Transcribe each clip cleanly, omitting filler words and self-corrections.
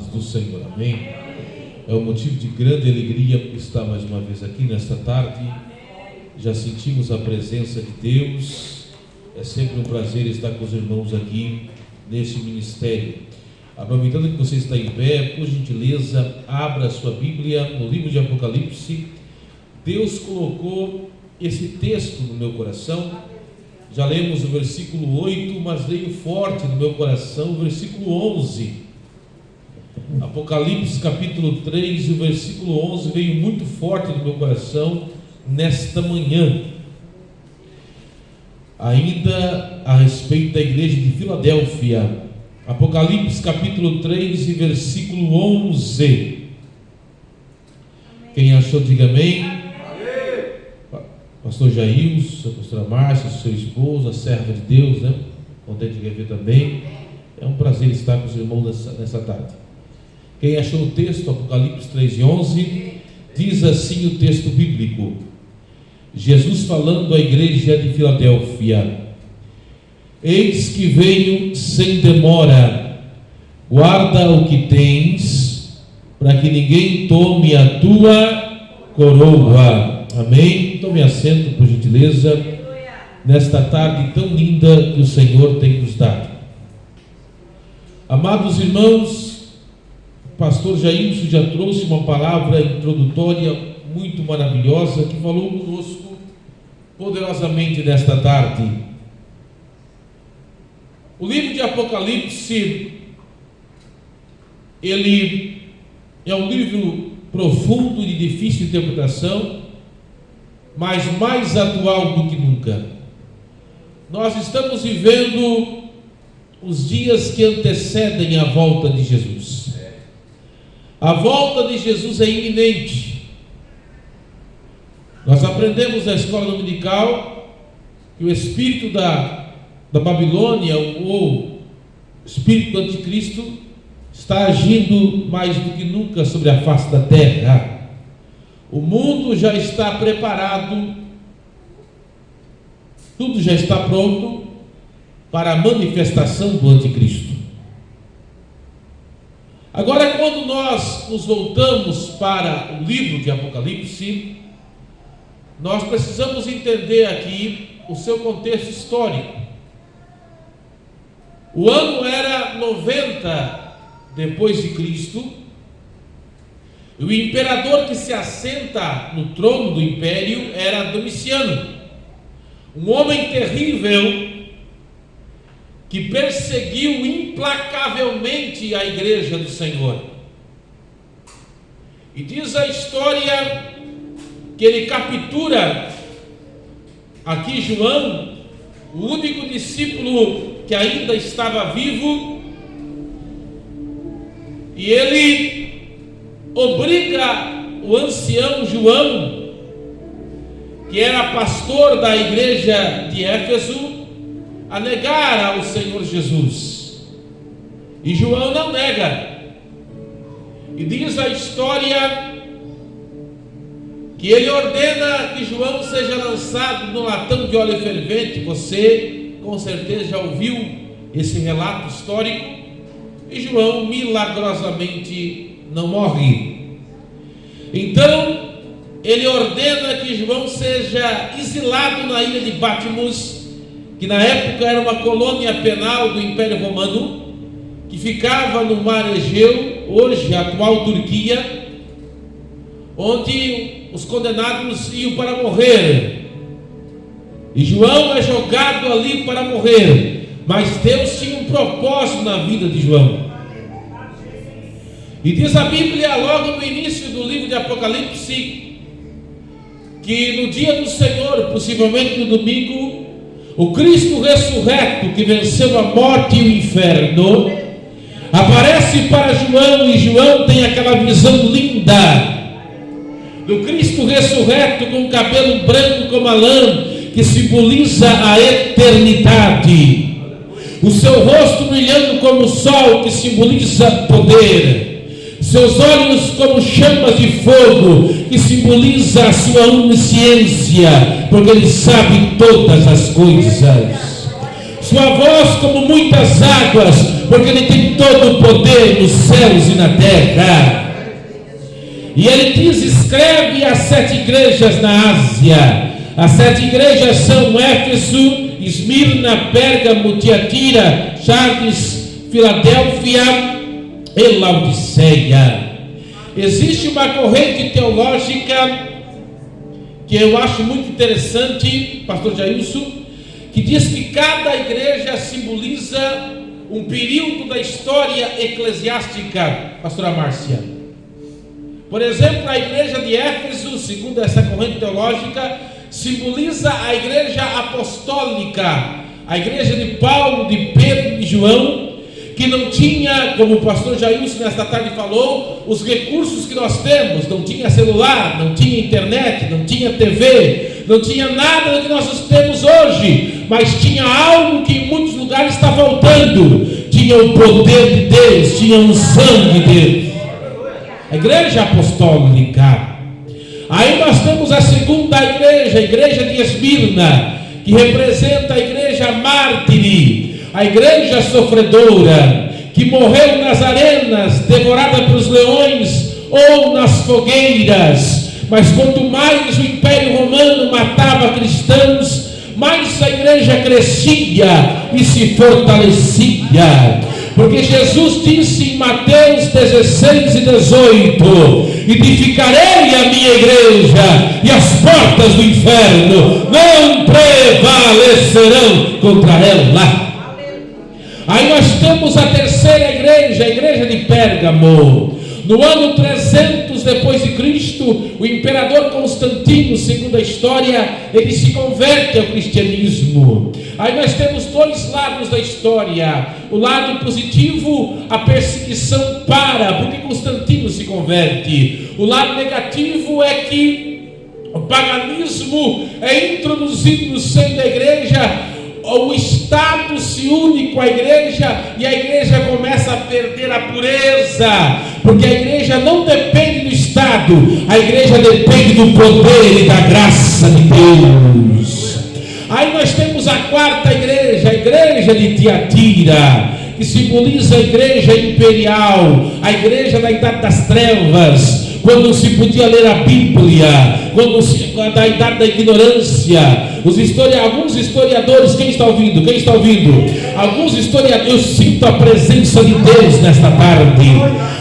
paz do Senhor, amém? É um motivo de grande alegria estar mais uma vez aqui nesta tarde. Já sentimos a presença de Deus. É sempre um prazer estar com os irmãos aqui neste ministério. Aproveitando que você está em pé, por gentileza, abra a sua Bíblia no livro de Apocalipse. Deus colocou esse texto no meu coração. Já lemos o versículo 8, mas veio forte no meu coração o versículo 11. Apocalipse capítulo 3, o versículo 11 veio muito forte no meu coração nesta manhã. Ainda a respeito da igreja de Filadélfia. Apocalipse capítulo 3 e versículo 11. Quem achou, diga amém. Pastor Jailson, a pastora Márcia, seu esposo, a serva de Deus, né? Contente de ver também. É um prazer estar com os irmãos nessa tarde. Quem achou o texto, Apocalipse 3 e 11, diz assim o texto bíblico. Jesus falando à igreja de Filadélfia: eis que venho sem demora, guarda o que tens, para que ninguém tome a tua coroa. Amém? Tome assento, por gentileza, nesta tarde tão linda que o Senhor tem nos dado. Amados irmãos, o pastor Jailson já trouxe uma palavra introdutória muito maravilhosa que falou conosco poderosamente nesta tarde. O livro de Apocalipse, ele é um livro profundo e de difícil interpretação, mas mais atual do que nunca. Nós estamos vivendo os dias que antecedem a volta de Jesus. A volta de Jesus é iminente. Nós aprendemos na escola dominical que o espírito da Babilônia, ou espírito do anticristo, está agindo mais do que nunca sobre a face da terra. O mundo já está preparado, tudo já está pronto para a manifestação do anticristo. Agora, quando nós nos voltamos para o livro de Apocalipse, nós precisamos entender aqui o seu contexto histórico. O ano era 90 depois de Cristo. O imperador que se assenta no trono do império era Domiciano, um homem terrível que perseguiu implacavelmente a igreja do Senhor. E diz a história que ele captura aqui João, o único discípulo que ainda estava vivo, e ele obriga o ancião João, que era pastor da igreja de Éfeso, a negar ao Senhor Jesus. E João não nega. E diz a história que ele ordena que João seja lançado no latão de óleo fervente. Você com certeza já ouviu esse relato histórico. E João milagrosamente não morre. Então ele ordena que João seja exilado na ilha de Patmos, que na época era uma colônia penal do Império Romano, que ficava no mar Egeu, hoje a atual Turquia, onde os condenados iam para morrer. E João é jogado ali para morrer, mas Deus tinha um propósito na vida de João. E diz a Bíblia, logo no início do livro de Apocalipse, que no dia do Senhor, possivelmente no domingo, o Cristo ressurreto, que venceu a morte e o inferno, aparece para João, e João tem aquela visão linda do Cristo ressurreto com cabelo branco como a lã, que simboliza a eternidade, o seu rosto brilhando como o sol, que simboliza poder, seus olhos como chamas de fogo, que simboliza a sua onisciência, porque ele sabe todas as coisas. sua voz como muitas águas, porque Ele tem todo o poder nos céus e na terra. E Ele diz: escreve às 7 igrejas na Ásia. As 7 igrejas são Éfeso, Esmirna, Pérgamo, Tiatira, Sardes, Filadélfia e Laodiceia. Existe uma corrente teológica que eu acho muito interessante, pastor Jailson, que diz que cada igreja simboliza um período da história eclesiástica, pastora Márcia. Por exemplo, a igreja de Éfeso, segundo essa corrente teológica, simboliza a igreja apostólica, a igreja de Paulo, de Pedro e de João, que não tinha, como o pastor Jailson nesta tarde falou, os recursos que nós temos. Não tinha celular, não tinha internet, não tinha TV, não tinha nada do que nós temos hoje, mas tinha algo que em muitos lugares está faltando. Tinha o poder de Deus, tinha a unção de Deus. A igreja apostólica. Aí nós temos a segunda igreja, a igreja de Esmirna, que representa a igreja mártire, a igreja sofredora, que morreu nas arenas, devorada pelos leões ou nas fogueiras. Mas quanto mais o Império Romano matava cristãos, mais a igreja crescia e se fortalecia. Porque Jesus disse em Mateus 16 e 18: edificarei a minha igreja, e as portas do inferno não prevalecerão contra ela. Aí nós temos a terceira igreja, a igreja de Pérgamo. No ano 300 depois de Cristo, o imperador Constantino, segundo a história, ele se converte ao cristianismo. Aí nós temos dois lados da história. O lado positivo, a perseguição para, porque Constantino se converte. O lado negativo é que o paganismo é introduzido no seio da igreja. O Estado se une com a igreja e a igreja começa a perder a pureza, porque a igreja não depende do Estado, a igreja depende do poder e da graça de Deus. Aí nós temos a quarta igreja, a igreja de Tiatira, que simboliza a igreja imperial, a igreja da idade das trevas, quando se podia ler a Bíblia, da idade da ignorância. Alguns historiadores, quem está ouvindo? Alguns historiadores, eu sinto a presença de Deus nesta tarde.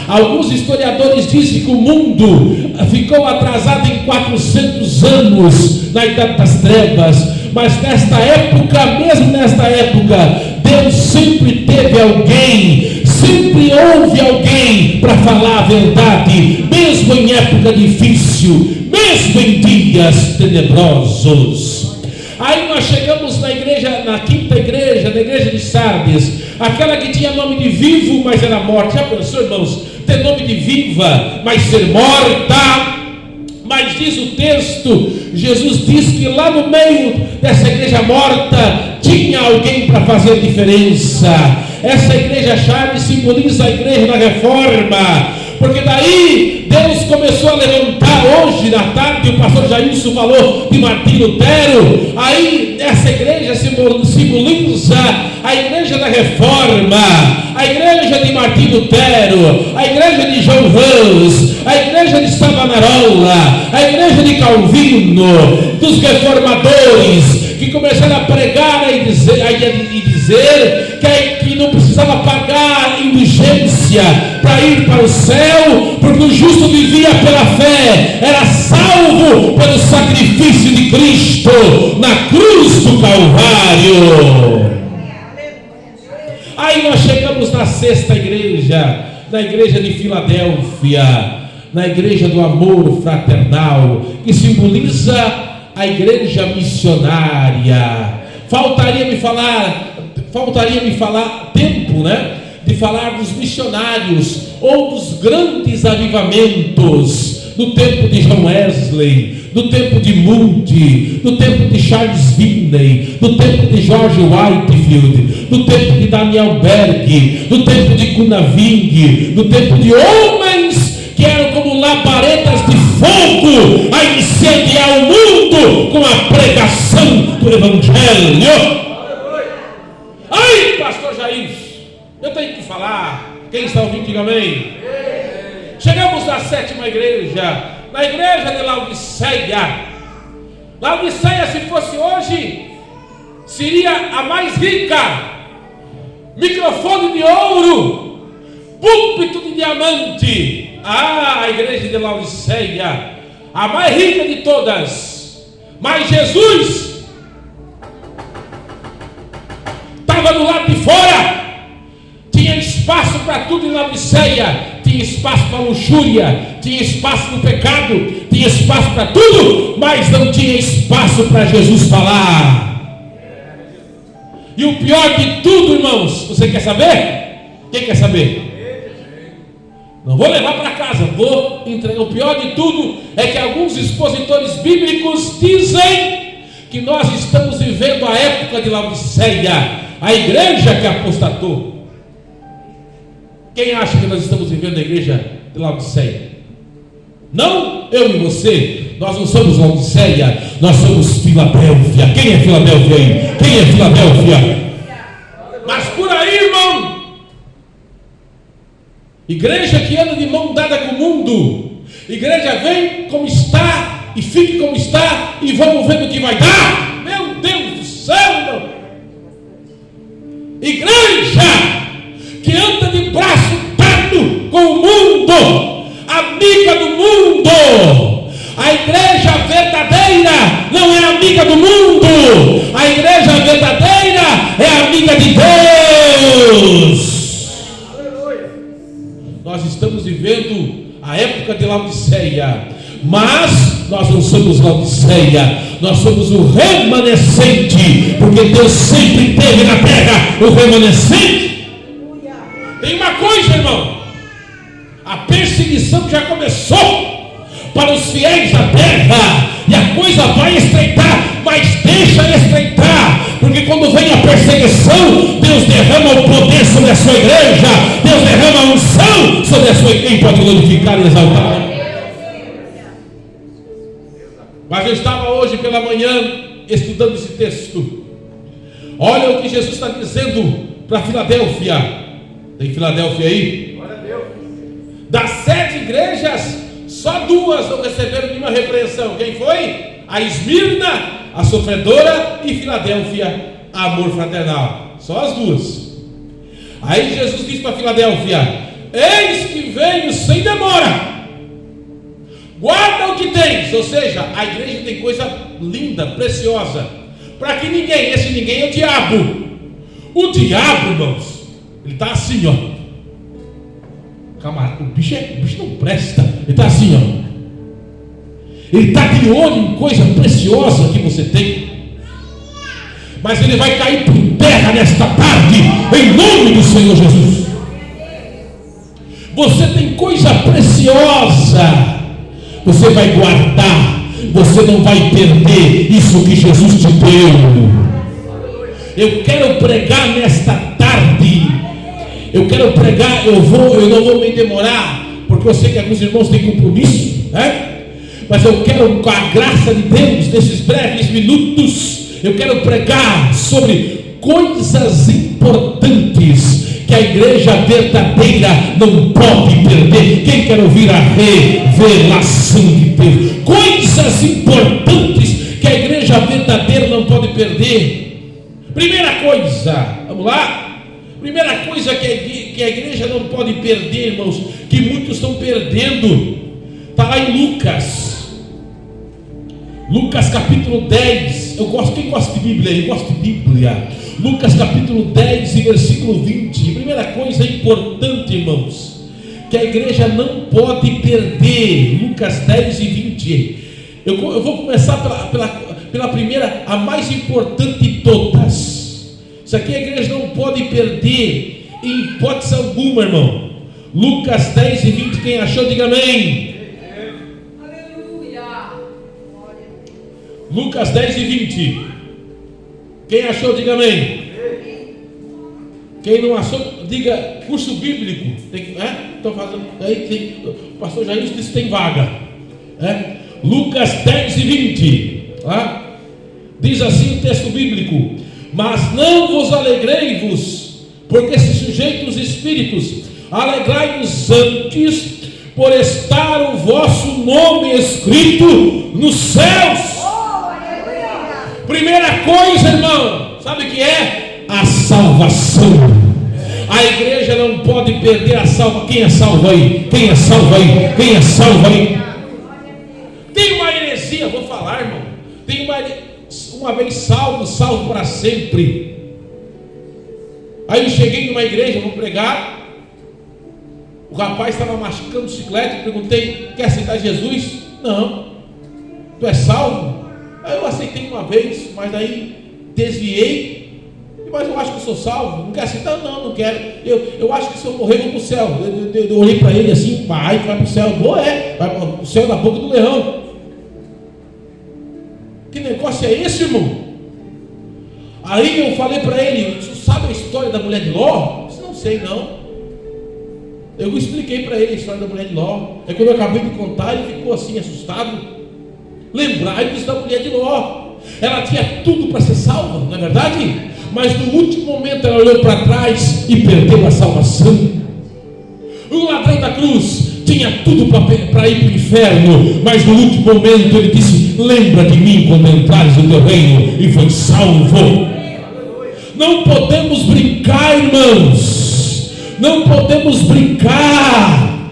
Alguns historiadores dizem que o mundo ficou atrasado em 400 anos na idade das trevas, mas nesta época, mesmo nesta época, Deus sempre teve alguém, sempre houve alguém para falar a verdade, mesmo em época difícil, mesmo em dias tenebrosos. Aí nós chegamos na igreja, na quinta igreja, na igreja de Sardes, aquela que tinha nome de vivo, mas era morta. Já pensou, irmãos, ter nome de viva, mas ser morta? Mas diz o texto, Jesus diz que lá no meio dessa igreja morta tinha alguém para fazer a diferença. Essa igreja chave simboliza a igreja da reforma, porque daí Deus começou a levantar. Hoje na tarde o pastor Jailson falou de Martinho Lutero. Aí essa igreja simboliza a igreja da reforma, a igreja de Martinho Lutero, a igreja de João Ramos, a igreja de Savonarola, a igreja de Calvino, dos reformadores que começaram a pregar e dizer que não precisava pagar indulgência para ir para o céu, porque o justo vivia pela fé, era salvo pelo sacrifício de Cristo na cruz do Calvário. Aí nós chegamos na sexta igreja, na igreja de Filadélfia, na igreja do amor fraternal, que simboliza a igreja missionária. Faltaria me falar tempo, né? De falar dos missionários ou dos grandes avivamentos do tempo de John Wesley, do tempo de Moody, do tempo de Charles Finney, do tempo de George Whitefield, do tempo de Daniel Berg, do tempo de Gunaving, do tempo de homens que eram como labaredas de fogo a incendiar o mundo com a pregação do Evangelho. aí, pastor Jair, eu tenho que falar. Quem está ouvindo, diga amém. Chegamos na 7ª igreja, na igreja de Laodiceia. Laodiceia, se fosse hoje, seria a mais rica. Microfone de ouro, púlpito de diamante. A igreja de Laodiceia, a mais rica de todas. Mas Jesus estava do lado de fora. Tinha espaço para tudo em Laodiceia. Tinha espaço para luxúria, tinha espaço para o pecado, tinha espaço para tudo, mas não tinha espaço para Jesus falar. E o pior de tudo, irmãos, você quer saber? Quem quer saber? Não vou levar para casa, vou entregar. O pior de tudo é que alguns expositores bíblicos dizem que nós estamos vivendo a época de Laodiceia, a igreja que apostatou. Quem acha que nós estamos vivendo a igreja de Laodiceia? Não eu e você. Nós não somos Laodiceia, nós somos Filadélfia. Quem é Filadélfia aí? Quem é Filadélfia? Mas por aí, irmão, igreja que anda de mão dada com o mundo. Igreja vem como está e fique como está e vamos ver o que vai dar. Meu Deus do céu, irmão. Igreja que anda de braço dado com o mundo, amiga do mundo. A igreja verdadeira não é amiga do mundo. A igreja verdadeira é amiga de Deus. Aleluia. Nós estamos vivendo a época de Laodiceia, mas nós não somos Laodiceia, nós somos o remanescente, porque Deus sempre teve na terra o remanescente. Tem uma coisa, irmão, a perseguição já começou para os fiéis da terra, e a coisa vai estreitar, mas deixa estreitar, porque quando vem a perseguição, Deus derrama o poder sobre a sua igreja, Deus derrama a unção sobre a sua igreja. Quem pode glorificar e exaltar? Mas eu estava hoje pela manhã estudando esse texto. Olha o que Jesus está dizendo para Filadélfia. Tem Filadélfia aí? Glória a Deus. Das 7 igrejas, só 2 não receberam nenhuma repreensão. Quem foi? A Esmirna, a sofredora, e Filadélfia, a amor fraternal. Só as 2. Aí Jesus disse para Filadélfia: eis que venho sem demora. Guarda o que tens. Ou seja, a igreja tem coisa linda, preciosa, para que ninguém, esse ninguém é o diabo. O diabo, irmãos, ele está assim, ó. Camarada, o bicho não presta. Ele está assim, ó. Ele está de olho em coisa preciosa que você tem. Mas ele vai cair por terra nesta tarde, em nome do Senhor Jesus. Você tem coisa preciosa. Você vai guardar. Você não vai perder isso que Jesus te deu. Eu quero pregar nesta tarde. Eu quero pregar, eu não vou me demorar, porque eu sei que alguns irmãos têm compromisso, né? Mas eu quero, com a graça de Deus, nesses breves minutos, eu quero pregar sobre coisas importantes que a igreja verdadeira não pode perder. Quem quer ouvir a revelação de Deus? Coisas importantes que a igreja verdadeira não pode perder. Primeira coisa, vamos lá. Primeira coisa que a igreja não pode perder, irmãos, que muitos estão perdendo, está lá em Lucas capítulo 10. Quem gosta de Bíblia? Eu gosto de Bíblia. Lucas capítulo 10 e versículo 20. Primeira coisa importante, irmãos, que a igreja não pode perder. Lucas 10 e 20. Eu vou começar pela primeira, a mais importante de todas. Isso aqui a igreja não pode perder em hipótese alguma, irmão. Lucas 10 e 20, quem achou, diga amém. Aleluia. Lucas 10 e 20. Quem achou, diga amém. Quem não achou, diga curso bíblico. Estou fazendo. Aí tem, o pastor Jair disse que tem vaga. Lucas 10 e 20. Diz assim o texto bíblico: Mas não vos alegrei-vos, porque se sujeitam os espíritos, alegrai-vos antes, por estar o vosso nome escrito nos céus. Primeira coisa, irmão, sabe o que é? A salvação. A igreja não pode perder a salvação. Quem é salvo aí? Quem é salvo aí? Quem é salvo aí? Tem uma heresia, vou falar, irmão. Tem uma vez salvo, salvo para sempre. Aí eu cheguei numa igreja, vou pregar. O rapaz estava machucando bicicleta. Eu perguntei: quer aceitar Jesus? Não. Tu é salvo? Aí eu aceitei uma vez, mas daí desviei. Mas eu acho que eu sou salvo. Não quer aceitar? Não quero. Eu acho que se eu morrer eu vou para o céu. Eu olhei para ele assim: vai para o céu. Vai para o céu da boca do leão. Que negócio é esse, irmão? Aí eu falei para ele: você sabe a história da mulher de Ló? Eu disse: não sei não. Eu expliquei para ele a história da mulher de Ló. Aí quando eu acabei de contar, ele ficou assim assustado. Lembrai-vos da mulher de Ló. Ela tinha tudo para ser salva, não é verdade? Mas no último momento ela olhou para trás e perdeu a salvação. O ladrão da cruz tinha tudo para ir para o inferno, mas no último momento ele disse: lembra de mim quando entrares no teu reino, e foi salvo. Não podemos brincar, irmãos. Não podemos brincar.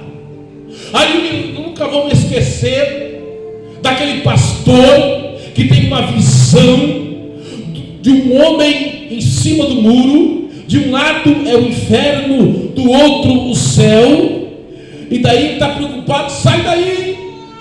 Aí nunca vamos esquecer daquele pastor que tem uma visão de um homem em cima do muro. De um lado é o inferno, do outro o céu. E daí ele está preocupado: sai daí,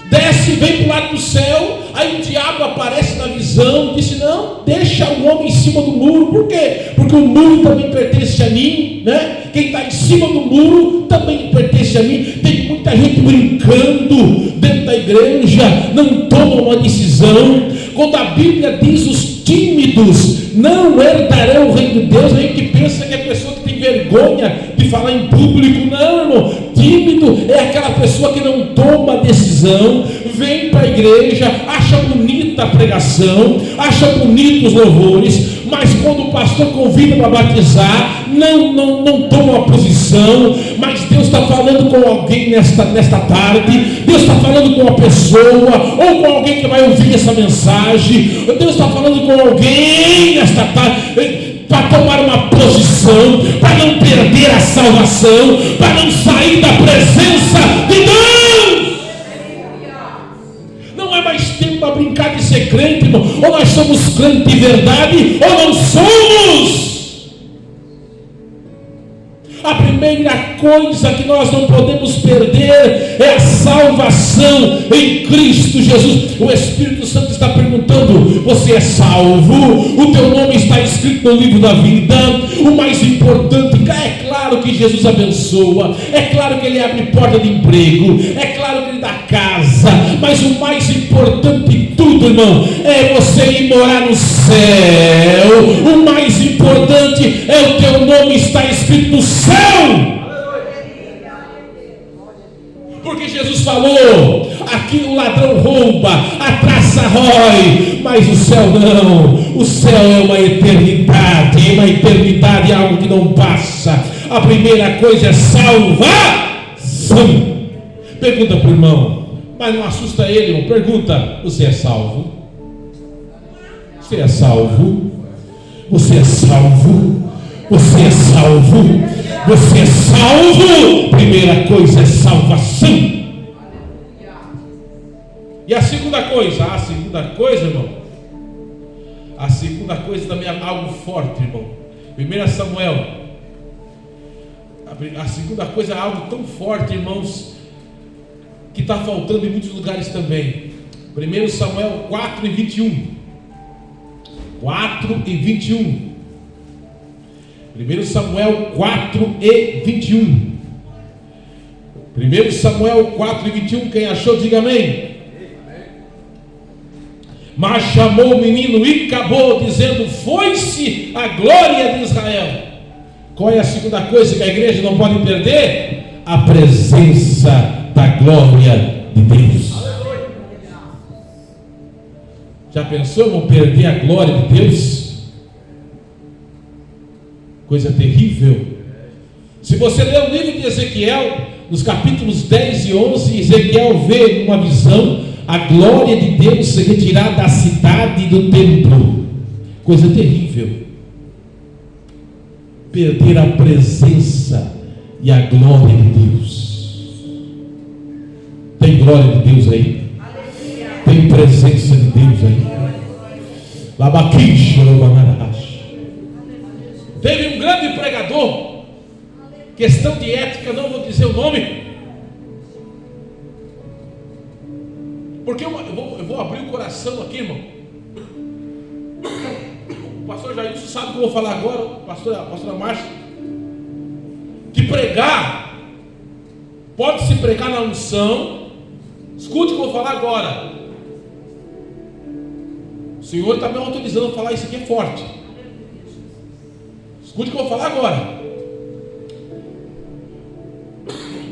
desce, vem para o lado do céu. Aí o diabo aparece na visão e disse: não, deixa o homem em cima do muro. Por quê? Porque o muro também pertence a mim, né? Quem está em cima do muro também pertence a mim. Tem muita gente brincando dentro da igreja, não toma uma decisão. Quando a Bíblia diz: os tímidos não herdarão o reino de Deus, a gente pensa que é a pessoa que tem vergonha de falar em público. Não, irmão. Tímido é aquela pessoa que não toma decisão, vem para a igreja, acha bonita a pregação, acha bonitos os louvores, mas quando o pastor convida para batizar, não toma uma posição. Mas Deus está falando com alguém nesta tarde. Deus está falando com uma pessoa, ou com alguém que vai ouvir essa mensagem. Deus está falando com alguém nesta tarde, para tomar uma posição, para não perder a salvação, para não sair da presença de Deus. Não é mais tempo para brincar de ser crente, irmão. Ou nós somos crentes de verdade, ou não somos. A primeira coisa que nós não podemos perder é a salvação em Cristo Jesus. O Espírito Santo está perguntando: você é salvo? O teu nome está escrito no livro da vida? O mais importante, é claro que Jesus abençoa, é claro que Ele abre porta de emprego, é claro que Ele dá casa, mas o mais importante de tudo, irmão, é você ir morar no céu. O mais importante é o teu nome estar escrito no céu. Porque Jesus falou: aqui o ladrão rouba, a traça rói, mas o céu não. O céu é uma eternidade. Uma eternidade é algo que não passa. A primeira coisa é salvação. Pergunta para o irmão, mas não assusta ele, irmão. Pergunta: você é salvo? Você é salvo? Você é salvo? Você é salvo? Você é salvo. Primeira coisa é salvação. E a segunda coisa, irmão, a segunda coisa também é algo forte, irmão. 1 Samuel, a segunda coisa é algo tão forte, irmãos, que está faltando em muitos lugares também. 1 Samuel 4 e 21. 4 e 21. 1 Samuel 4 e 21. 1 Samuel 4 e 21. Quem achou, diga amém. Mas chamou o menino e acabou, dizendo: foi-se a glória de Israel. Qual é a segunda coisa que a igreja não pode perder? A presença da glória de Deus. Já pensou, irmão, perder a glória de Deus? Coisa terrível. Se você ler o livro de Ezequiel, nos capítulos 10 e 11, Ezequiel vê uma visão a glória de Deus se retirar da cidade e do templo. Coisa terrível. Perder a presença e a glória de Deus. Tem glória de Deus aí? Tem presença de Deus aí? Teve um grande pregador, questão de ética, não vou dizer o nome, porque eu vou abrir o coração aqui, irmão. O pastor Jailson sabe o que eu vou falar agora, a pastora Márcia, que pregar, pode-se pregar na unção. Escute o que eu vou falar agora. O Senhor está me autorizando a falar isso aqui, é forte. Escute o que eu vou falar agora.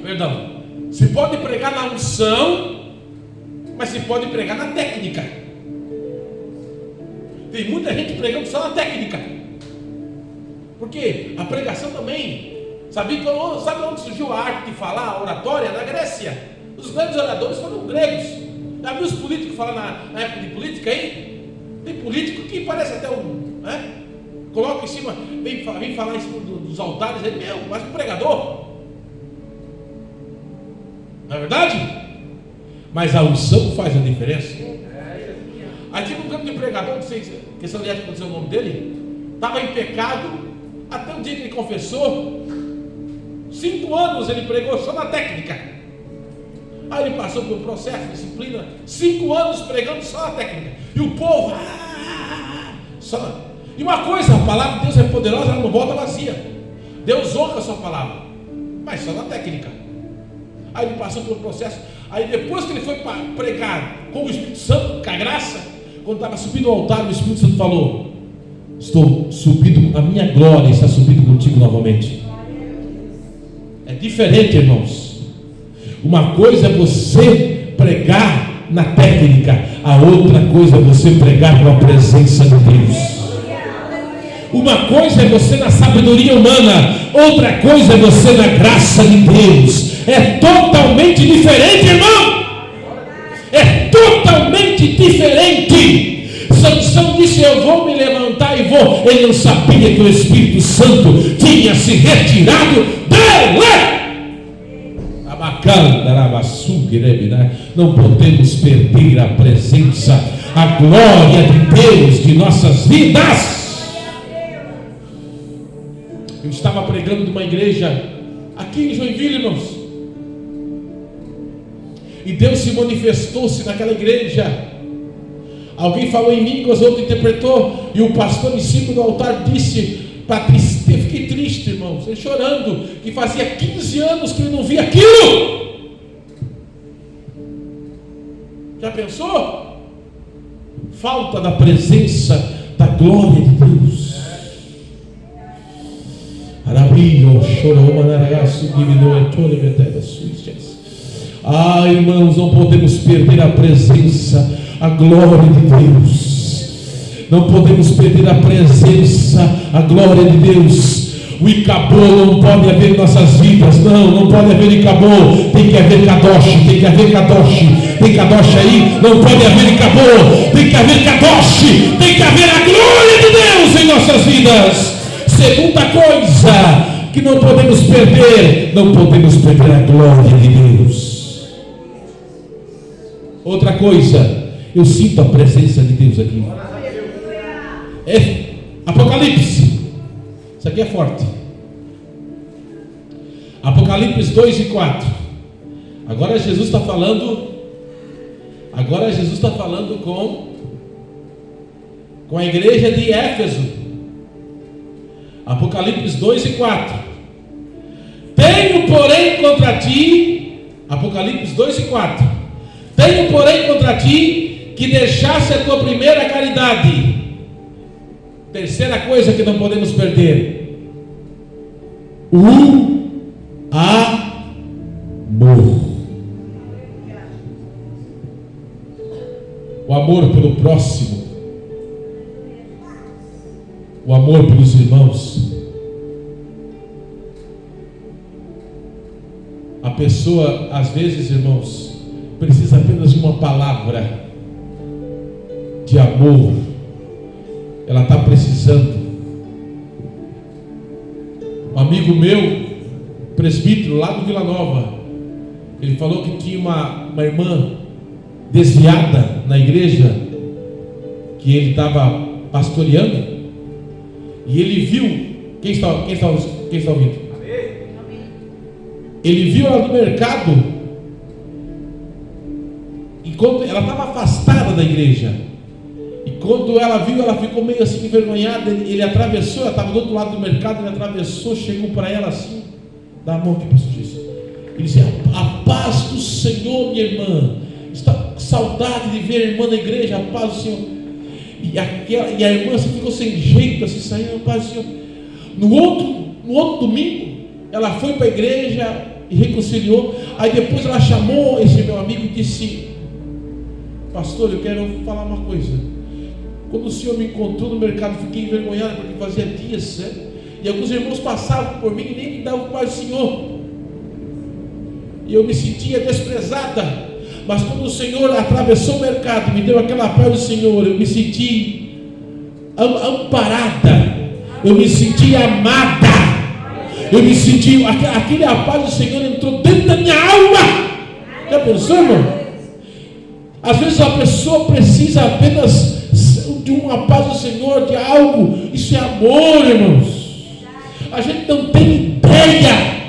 Perdão. Se pode pregar na unção, mas se pode pregar na técnica. Tem muita gente pregando só na técnica. Porque a pregação também. Sabe onde surgiu a arte de falar, a oratória? Na Grécia. Os grandes oradores foram gregos. Já viu os políticos falar na época de política aí? Tem político que parece até coloca em cima, vem falar em cima dos altares aí, mas um pregador. Não é verdade? Mas a unção faz a diferença. Aí tinha um grande pregador, não sei se questão de ética, não sei o nome dele, estava em pecado até o dia que ele confessou. 5 anos ele pregou só na técnica. Aí ele passou por um processo de disciplina, 5 anos pregando só na técnica. E o povo, só. E uma coisa, a palavra de Deus é poderosa, ela não volta vazia. Deus honra a sua palavra, mas só na técnica. Aí ele passou por um processo. Aí depois que ele foi pregar com o Espírito Santo, com a graça, quando estava subindo ao altar, o Espírito Santo falou: estou subindo, a minha glória está subindo contigo novamente. É diferente, irmãos. Uma coisa é você pregar na técnica, a outra coisa é você pregar com a presença de Deus. Uma coisa é você na sabedoria humana, outra coisa é você na graça de Deus. É totalmente diferente, irmão. É totalmente diferente. Sansão disse: eu vou me levantar e vou. Ele não sabia que o Espírito Santo tinha se retirado dele. Não podemos perder a presença, a glória de Deus de nossas vidas. Eu estava pregando numa igreja aqui em Joinville, irmãos, e Deus se manifestou-se naquela igreja. Alguém falou em línguas, outro interpretou, e o pastor em cima do altar disse: Patrícia, eu fiquei triste, irmãos, ele chorando, que fazia 15 anos que ele não via aquilo. Já pensou? Falta da presença da glória de Deus. Irmãos, não podemos perder a presença, a glória de Deus. Não podemos perder a presença, a glória de Deus. O Icabô não pode haver em nossas vidas. Não pode haver Icabô. Tem que haver Kadosh. Tem que haver Kadosh. Tem Kadosh aí? Não pode haver Icabô. Tem que haver Kadosh. Tem que haver a glória de Deus em nossas vidas. Segunda coisa que não podemos perder, não podemos perder a glória de Deus. Outra coisa, eu sinto a presença de Deus aqui. É Apocalipse. Isso aqui é forte. Apocalipse 2 e 4. Agora Jesus está falando com a igreja de Éfeso. Apocalipse 2 e 4. Tenho, porém, contra ti, Apocalipse 2 e 4. Tenho, porém, contra ti que deixasse a tua primeira caridade. Terceira coisa que não podemos perder: o amor. O amor pelo próximo, o amor pelos irmãos, A pessoa, às vezes, irmãos, precisa apenas de uma palavra de amor. Ela está precisando. Um amigo meu, presbítero lá do Vila Nova, ele falou que tinha uma irmã desviada na igreja que ele estava pastoreando, e ele viu. Quem está ouvindo? Ele viu ela no mercado, e quando ela estava afastada da igreja, e quando ela viu, ela ficou meio assim envergonhada. Ele atravessou, ela estava do outro lado do mercado, ele atravessou, chegou para ela assim, dá a mão aqui, pastor Jesus. Ele disse: a paz do Senhor, minha irmã. Está com saudade de ver a irmã na igreja, a paz do Senhor. E a irmã assim, ficou sem jeito, assim, saindo, a paz do Senhor. No outro domingo, ela foi para a igreja e reconciliou. Aí depois ela chamou esse meu amigo e disse: pastor, eu quero falar uma coisa. Quando o senhor me encontrou no mercado, fiquei envergonhado, porque fazia dias, né? E alguns irmãos passavam por mim e nem me davam paz do Senhor, e eu me sentia desprezada. Mas quando o Senhor atravessou o mercado e me deu aquela paz do Senhor, eu me senti amparada, eu me senti amada, eu me senti, aquele a paz do Senhor entrou dentro da minha alma. Já pensou, irmão? Às vezes a pessoa precisa apenas de uma paz do Senhor, de algo. Isso é amor, irmãos. A gente não tem ideia.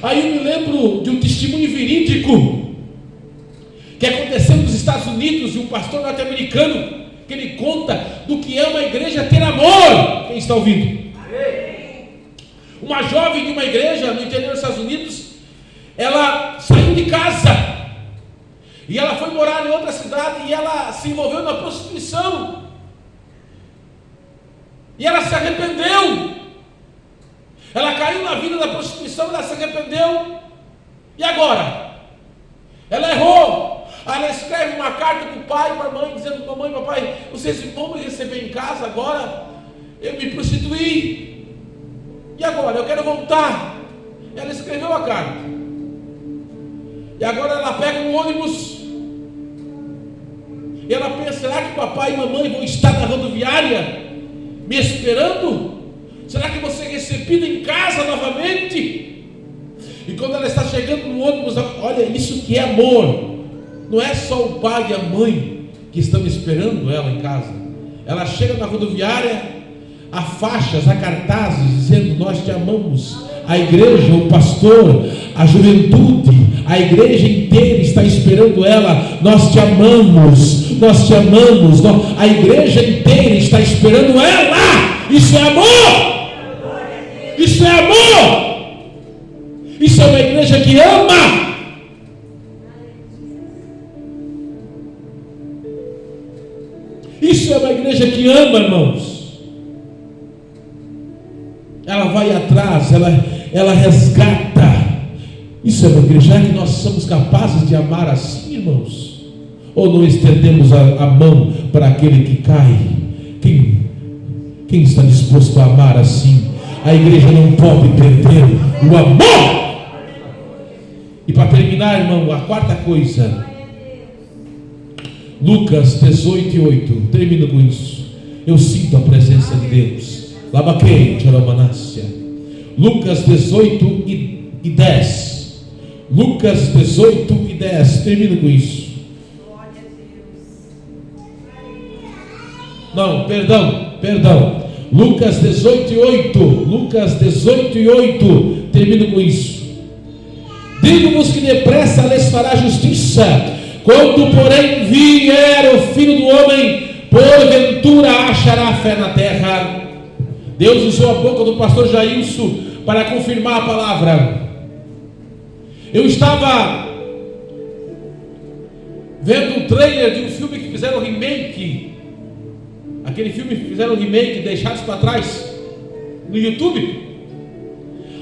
Aí eu me lembro de um testemunho verídico que aconteceu nos Estados Unidos, de um pastor norte-americano, que ele conta do que é uma igreja ter amor. Quem está ouvindo? Uma jovem de uma igreja no interior dos Estados Unidos, ela saiu de casa e ela foi morar em outra cidade, e ela se envolveu na prostituição, e ela se arrependeu. Ela caiu na vida da prostituição, ela se arrependeu, e agora? Ela errou. Ela escreve uma carta para o pai e para a mãe, dizendo: mamãe, papai, vocês vão me receber em casa agora? Eu me prostituí, e agora? Eu quero voltar. Ela escreveu a carta, e agora ela pega um ônibus, e ela pensa: será que papai e mamãe vão estar na rodoviária me esperando? Será que vou ser recebida em casa novamente? E quando ela está chegando no ônibus, olha, isso que é amor. Não é só o pai e a mãe que estão esperando ela em casa. Ela chega na rodoviária, há faixas, há cartazes dizendo: nós te amamos. A igreja, o pastor, a juventude, a igreja inteira está esperando ela. Nós te amamos, nós te amamos. A igreja inteira está esperando ela. Isso é amor. Isso é amor. Isso é uma igreja que ama. Isso é uma igreja que ama, irmãos. Ela vai atrás, ela resgata. Isso é uma igreja. Já que nós somos capazes de amar assim, irmãos, ou não estendemos a mão para aquele que cai? Quem está disposto a amar assim? A igreja não pode perder o amor. E para terminar, irmão, a quarta coisa, Lucas 18:8. Termino com isso. Eu sinto a presença de Deus. Labaquei, Tcharamanássia. Lucas 18:10. Lucas 18:10. Termino com isso. Não, perdão. Lucas 18:8. Lucas 18:8. Termino com isso. Digo-vos que depressa lhes fará justiça. Quando, porém, vier o Filho do Homem, porventura achará fé na terra. Deus usou a boca do pastor Jailson para confirmar a palavra. Eu estava vendo um trailer de um filme que fizeram remake. Aquele filme que fizeram remake, Deixados para Trás, no YouTube.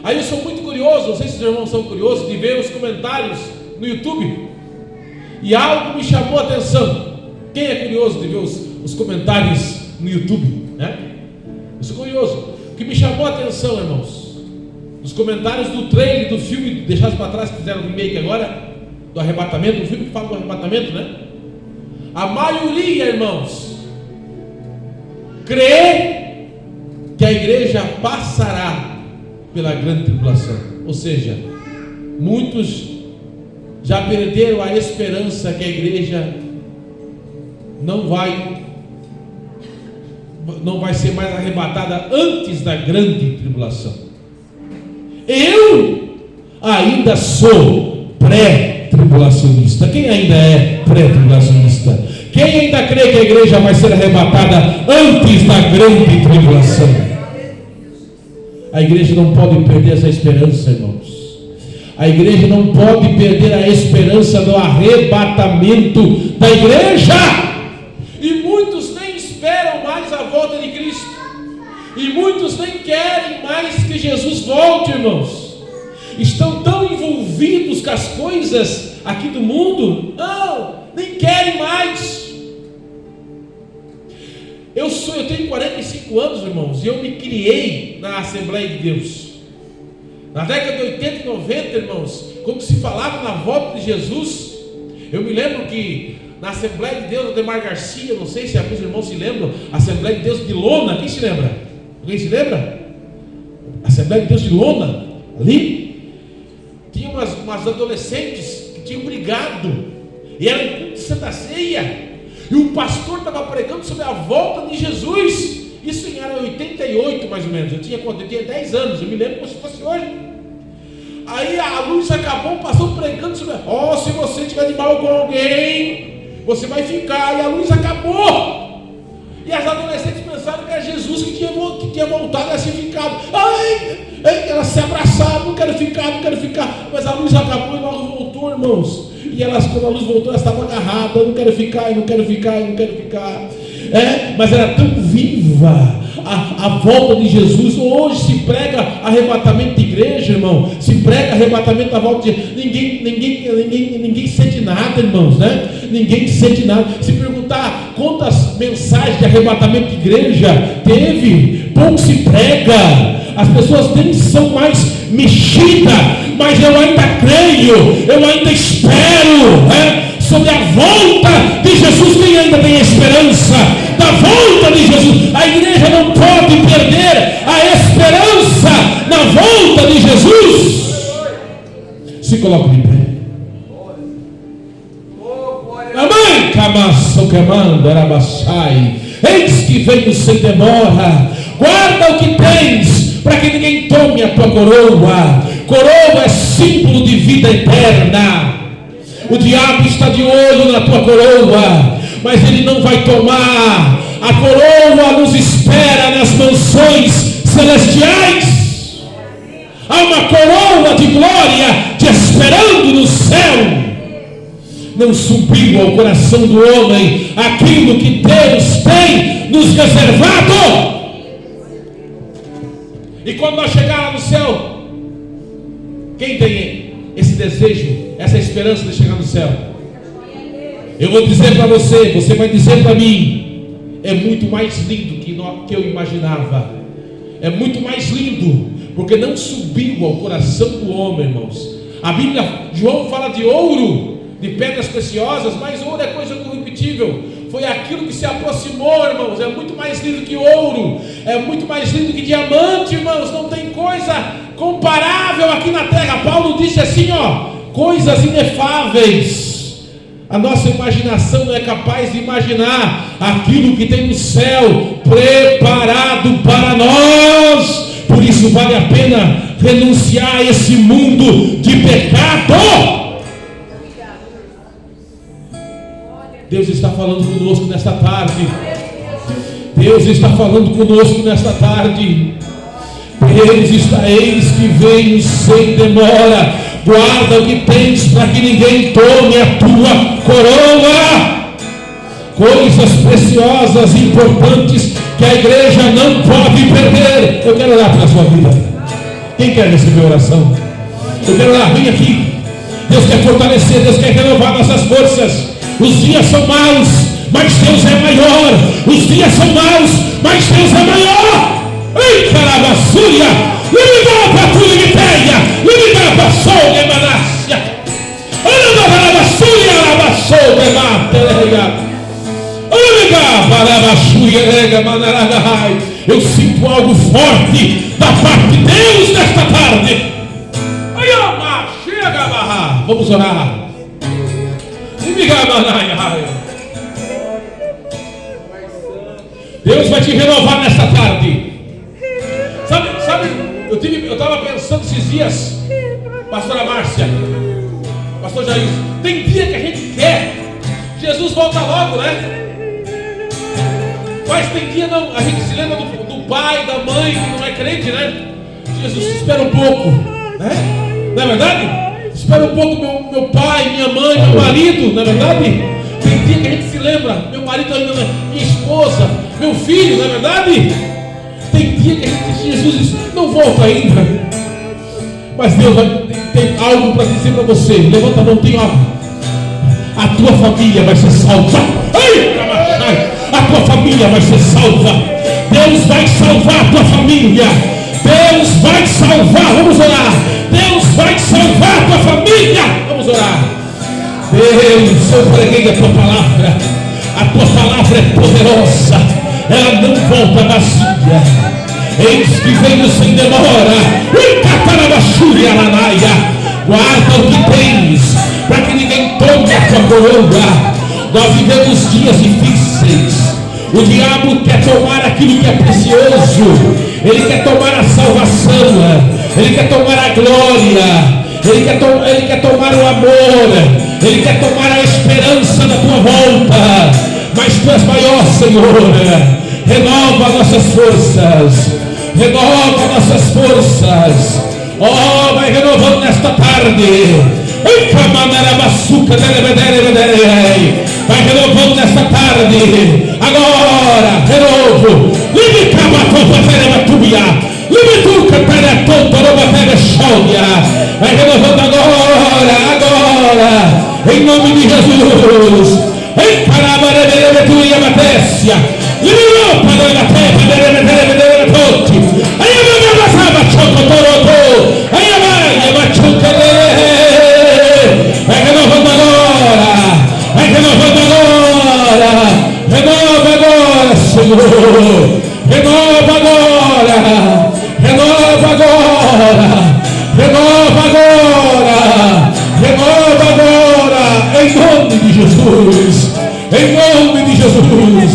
Aí eu sou muito curioso, não sei se os irmãos são curiosos, de ver os comentários no YouTube. E algo me chamou a atenção. Quem é curioso de ver os comentários no YouTube, né? Eu sou curioso. O que me chamou a atenção, irmãos, Nos comentários do trailer do filme deixados para trás, que fizeram o remake agora, do arrebatamento, o filme que fala do arrebatamento, né? A maioria, irmãos, crê que a igreja passará pela grande tribulação. Ou seja, muitos já perderam a esperança que a igreja não vai ser mais arrebatada antes da grande tribulação. Eu ainda sou pré-tribulacionista. Quem ainda é pré-tribulacionista? Quem ainda crê que a igreja vai ser arrebatada antes da grande tribulação? A igreja não pode perder essa esperança, irmãos. A igreja não pode perder a esperança do arrebatamento da igreja. E muitos nem esperam mais a volta de Cristo. E muitos nem querem mais que Jesus volte, irmãos. Estão tão envolvidos com as coisas aqui do mundo, não, nem querem mais. Eu tenho 45 anos, irmãos, e eu me criei na Assembleia de Deus. Na década de 80 e 90, irmãos, quando se falava na volta de Jesus, eu me lembro que na Assembleia de Deus, Ademar Garcia, não sei se alguns irmãos se lembram, Assembleia de Deus de Lona, quem se lembra? Alguém se lembra? Assembleia de Deus de Lona, ali, tinha umas adolescentes que tinham brigado, e era um culto de Santa Ceia, e o pastor estava pregando sobre a volta de Jesus. Isso era 88 mais ou menos. Eu tinha 10 anos, eu me lembro como se fosse hoje. Aí a luz acabou, o pastor pregando sobre se você tiver de mal com alguém, você vai ficar. E a luz acabou. E as adolescentes pensaram que era Jesus que tinha voltado a ser ficado. Elas se abraçaram, não quero ficar. Mas a luz acabou e logo voltou, irmãos. E elas, quando a luz voltou, elas estavam agarradas. Eu não quero ficar. Mas era tão viva a volta de Jesus. Hoje se prega arrebatamento de igreja, irmão. Se prega arrebatamento da volta de ninguém sente nada, irmãos, né? Ninguém sente nada. Se perguntar quantas mensagens de arrebatamento de igreja teve, pouco se prega. As pessoas nem são mais mexidas, mas eu ainda creio, eu ainda espero, sobre a volta de Jesus. Quem ainda tem esperança da volta de Jesus? A igreja não pode perder a esperança na volta de Jesus. Se coloque de pé. Amém. Camaço queimando, arabaçai. Eis que venho sem demora. Guarda o que tens, para que ninguém tome a tua coroa. Coroa é símbolo de vida eterna. O diabo está de olho na tua coroa, mas ele não vai tomar. A coroa nos espera nas mansões celestiais. Há uma coroa de glória te esperando no céu. Não subiu ao coração do homem aquilo que Deus tem nos reservado. E quando nós chegar lá no céu, quem tem esse desejo, essa esperança de chegar no céu? Eu vou dizer para você, você vai dizer para mim, é muito mais lindo que eu imaginava. É muito mais lindo, porque não subiu ao coração do homem, irmãos. A Bíblia, João fala de ouro, de pedras preciosas, mas ouro é coisa corruptível. Foi aquilo que se aproximou, irmãos. É muito mais lindo que ouro, é muito mais lindo que diamante, irmãos. Não tem coisa comparável aqui na terra. Paulo disse assim, coisas inefáveis. A nossa imaginação não é capaz de imaginar aquilo que tem no céu preparado para nós. Por isso vale a pena renunciar a esse mundo de pecado. Deus está falando conosco nesta tarde. Deus está falando conosco nesta tarde. Eis que venho sem demora. Guarda o que tens, para que ninguém tome a tua coroa. Coisas preciosas, importantes, que a igreja não pode perder. Eu quero orar pela sua vida. Quem quer receber oração? Eu quero orar, vem aqui. Deus quer fortalecer, Deus quer renovar nossas forças. Os dias são maus, mas Deus é maior. Os dias são maus, mas Deus é maior. Ei, carabaçúria, me dá para tudo que tem. passou de Manácia. Eu sinto algo forte da parte de Deus nesta tarde. Chega, vamos orar. Deus vai te renovar nesta tarde. Sabe, eu estava pensando esses dias, pastora Márcia, pastor Jair, tem dia que a gente quer Jesus volta logo, né? Mas tem dia não, a gente se lembra do pai, da mãe que não é crente, né? Jesus, espera um pouco, né? Não é verdade? Espera um pouco meu pai, minha mãe, meu marido, não é verdade? Tem dia que a gente se lembra, meu marido ainda não é, minha esposa, meu filho, não é verdade? Tem dia que a gente diz, Jesus não volta ainda. Mas Deus tem algo para dizer para você. Levanta a mão, tem algo. A tua família vai ser salva. A tua família vai ser salva. Deus vai salvar a tua família. Deus vai salvar. Vamos orar. Deus vai salvar a tua família. Vamos orar. Deus, eu preguei a tua palavra. A tua palavra é poderosa. Ela não volta vazia. Eis que veio sem demora. Guarda o que tens, para que ninguém tome a tua coroa. Nós vivemos dias difíceis. O diabo quer tomar aquilo que é precioso. Ele quer tomar a salvação. Ele quer tomar a glória. Ele quer tomar o amor. Ele quer tomar a esperança da tua volta. Mas tu és maior, Senhor. Renova nossas forças. Renova nossas forças. Oh, vai renovando nesta tarde. Vai renovando nesta tarde. Agora, renovo. Vai renovando agora. Em nome de Jesus. Vai renovando agora. Vai renovando agora. Renova agora, Senhor. Renova agora. Renova agora. Renova agora. Renova agora. Em nome de Jesus. Em nome de Jesus.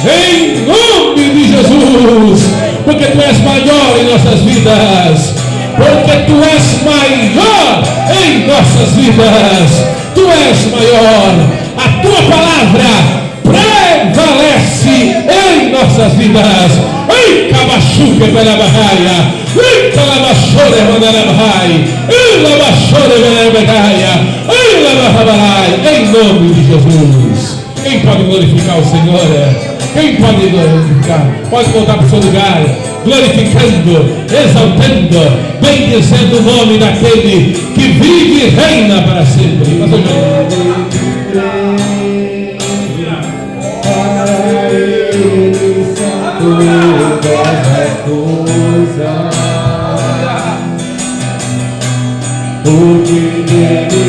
Em nome de Jesus. Porque tu és maior em nossas vidas. Porque tu és maior em nossas vidas. Tu és maior. A tua palavra prevalece em nossas vidas. Ei, cabachuca pela barraia. Ei, calabachore mandarabrai. Ei, labachore mandarabrai. Ei, labarai. Em nome de Jesus. Quem pode glorificar o Senhor? Quem pode glorificar? Pode voltar para o seu lugar, glorificando, exaltando, bendizendo o nome daquele que vive e reina para sempre. Porque